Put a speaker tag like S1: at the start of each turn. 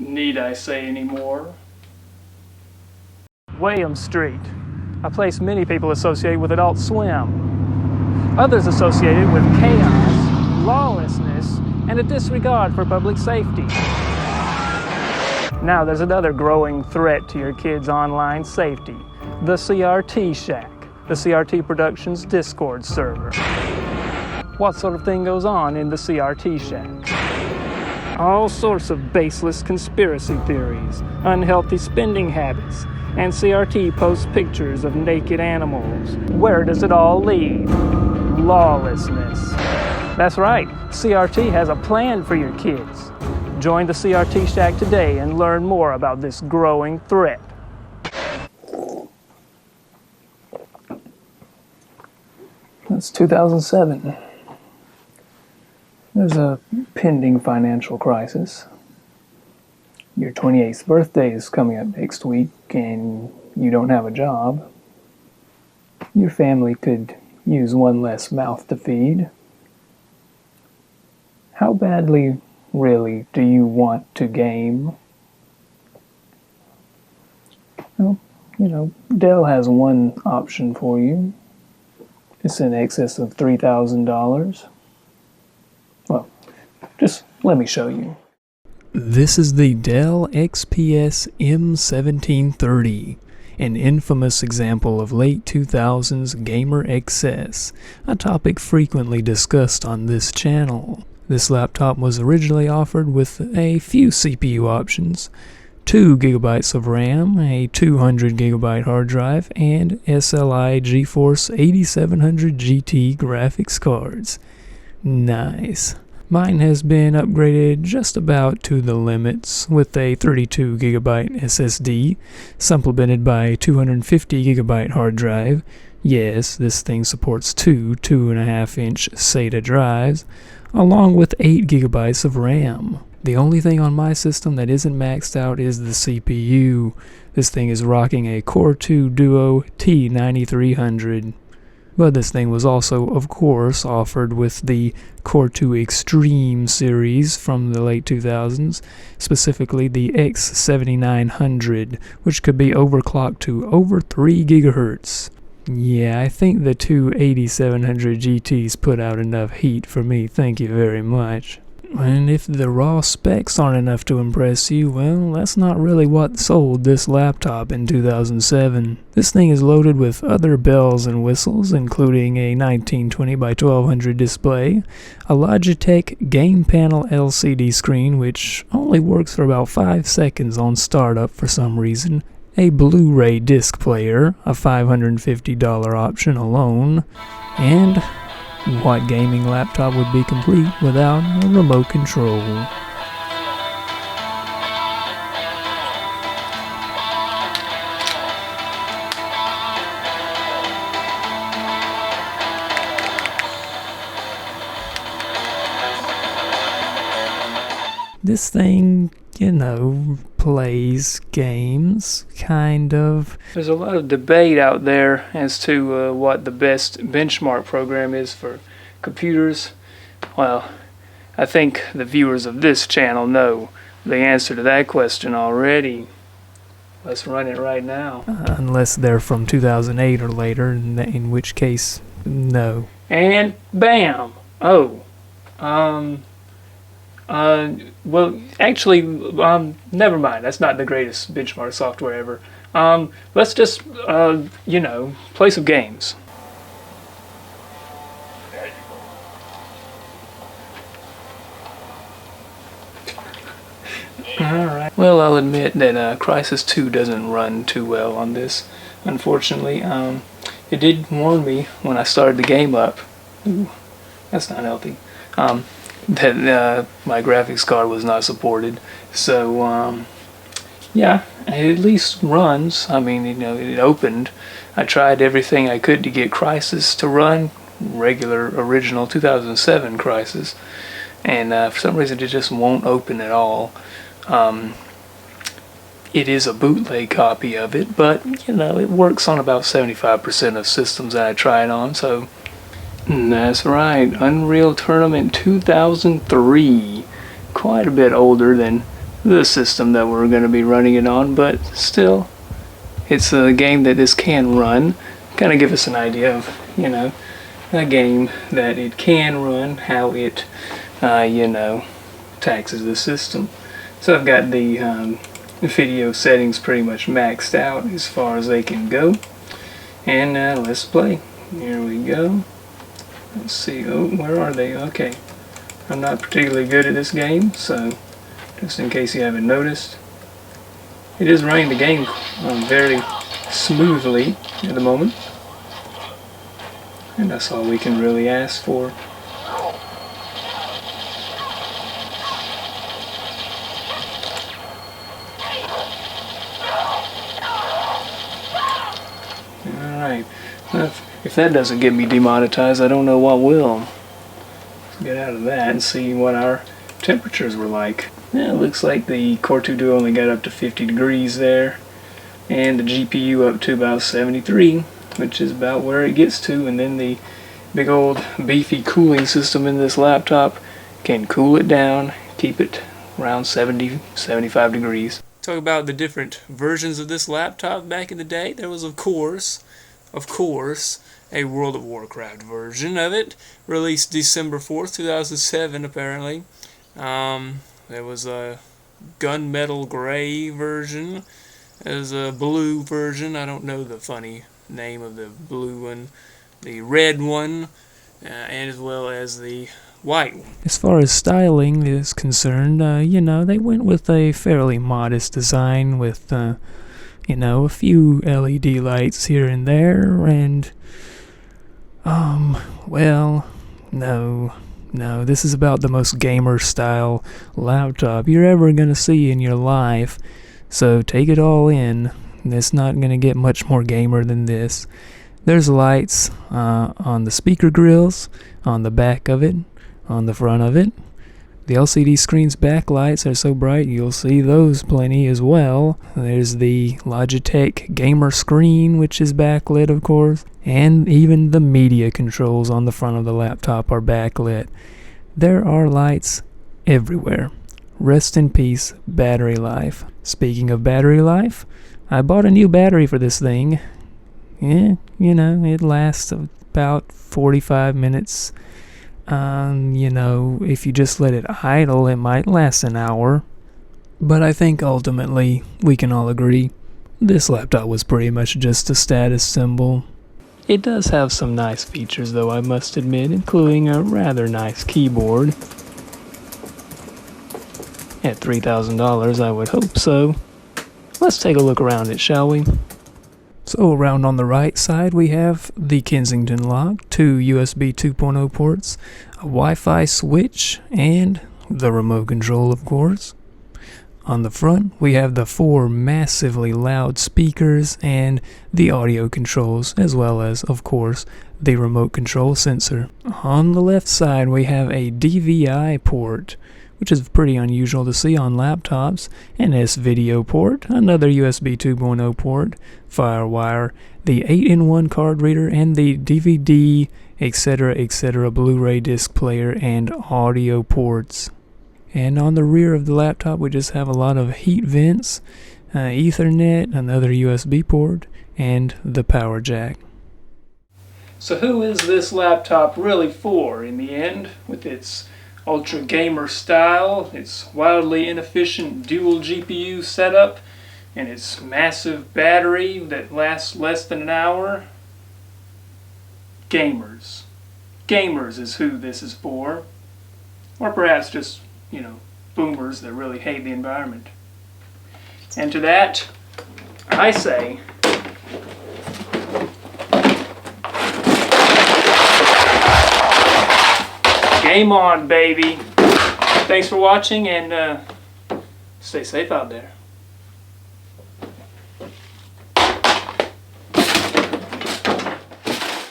S1: Need I say any more?
S2: William Street, a place many people associate with Adult Swim. Others associate it with chaos, lawlessness, and a disregard for public safety. Now there's another growing threat to your kids' online safety, the CRT Shack, the CRT Productions Discord server. What sort of thing goes on in the CRT Shack? All sorts of baseless conspiracy theories, unhealthy spending habits, and CRT posts pictures of naked animals. Where does it all lead? Lawlessness. That's right, CRT has a plan for your kids. Join the CRT Shack today and learn more about this growing threat. That's 2007. There's a pending financial crisis. Your 28th birthday is coming up next week and you don't have a job. Your family could use one less mouth to feed. How badly, really, do you want to game? Well, Dell has one option for you. It's in excess of $3,000. Well, just let me show you.
S3: This is the Dell XPS M1730, an infamous example of late 2000s gamer excess, a topic frequently discussed on this channel. This laptop was originally offered with a few CPU options, 2 GB of RAM, a 200 GB hard drive, and SLI GeForce 8700 GT graphics cards. Nice. Mine has been upgraded just about to the limits with a 32 GB SSD, supplemented by 250 GB hard drive. Yes, this thing supports two 2.5-inch SATA drives, along with 8 GB of RAM. The only thing on my system that isn't maxed out is the CPU. This thing is rocking a Core 2 Duo T9300. But this thing was also, of course, offered with the Core 2 Extreme series from the late 2000s, specifically the X7900, which could be overclocked to over 3 GHz. Yeah, I think the two 8700 GTs put out enough heat for me, thank you very much. And if the raw specs aren't enough to impress you, well, that's not really what sold this laptop in 2007. This thing is loaded with other bells and whistles, including a 1920 by 1200 display, a Logitech game panel LCD screen which only works for about 5 seconds on startup for some reason, a Blu-ray disc player, a $550 option alone, and what gaming laptop would be complete without a remote control? This thing, plays games, kind of.
S2: There's a lot of debate out there as to what the best benchmark program is for computers. Well, I think the viewers of this channel know the answer to that question already. Let's run it right now.
S3: Unless they're from 2008 or later, in which case, no.
S2: And bam! Oh. Well, actually, never mind. That's not the greatest benchmark software ever. Let's just, play some games. Alright. Well, I'll admit that Crysis 2 doesn't run too well on this, unfortunately. It did warn me when I started the game up. Ooh, that's not healthy. That my graphics card was not supported. So, yeah, it at least runs. I mean, it opened. I tried everything I could to get Crysis to run, regular, original 2007 Crysis, and for some reason it just won't open at all. It is a bootleg copy of it, but, it works on about 75% of systems that I try it on, so that's right, Unreal Tournament 2003. Quite a bit older than the system that we're going to be running it on, but still, it's a game that this can run. Kind of give us an idea of, you know, a game that it can run, how it, you know, taxes the system. So I've got the video settings pretty much maxed out as far as they can go. And let's play. Here we go. Let's see. Oh, where are they? Okay. I'm not particularly good at this game, so just in case you haven't noticed, it is running the game very smoothly at the moment. And that's all we can really ask for. Alright, if that doesn't get me demonetized, I don't know what will. Let's get out of that and see what our temperatures were like. Yeah, it looks like the Core 2 Duo only got up to 50 degrees there, and the GPU up to about 73, which is about where it gets to, and then the big old beefy cooling system in this laptop can cool it down, keep it around 70, 75 degrees. Talk about the different versions of this laptop back in the day. There was, of course, a World of Warcraft version of it, released December 4th, 2007, apparently. There was a gunmetal gray version. There's a blue version. I don't know the funny name of the blue one. The red one, and as well as the white one. As far as styling is concerned, you know, they went with a fairly modest design with, you know, a few LED lights here and there, and, well, no, this is about the most gamer-style laptop you're ever gonna see in your life, so take it all in. It's not gonna get much more gamer than this. There's lights on the speaker grills, on the back of it, on the front of it. The LCD screen's backlights are so bright you'll see those plenty as well. There's the Logitech gamer screen, which is backlit, of course, and even the media controls on the front of the laptop are backlit. There are lights everywhere. Rest in peace, battery life. Speaking of battery life, I bought a new battery for this thing. Yeah, you know, it lasts about 45 minutes. You know, if you just let it idle, it might last an hour. But I think ultimately, we can all agree, this laptop was pretty much just a status symbol. It does have some nice features though, I must admit, including a rather nice keyboard. At $3,000, I would hope so. Let's take a look around it, shall we? So around on the right side we have the Kensington lock, 2 USB 2.0 ports, a Wi-Fi switch, and the remote control, of course. On the front we have the 4 massively loud speakers and the audio controls, as well as, of course, the remote control sensor. On the left side we have a DVI port, which is pretty unusual to see on laptops, an S-video port, another USB 2.0 port, FireWire, the 8-in-1 card reader, and the DVD, etc., Blu-ray disc player, and audio ports. And on the rear of the laptop we just have a lot of heat vents, Ethernet, another USB port, and the power jack. So who is this laptop really for in the end, with its ultra gamer style, its wildly inefficient dual GPU setup, and its massive battery that lasts less than an hour? Gamers. Gamers is who this is for. Or perhaps just, you know, boomers that really hate the environment. And to that, I say, game on, baby. Thanks for watching, and stay safe out there.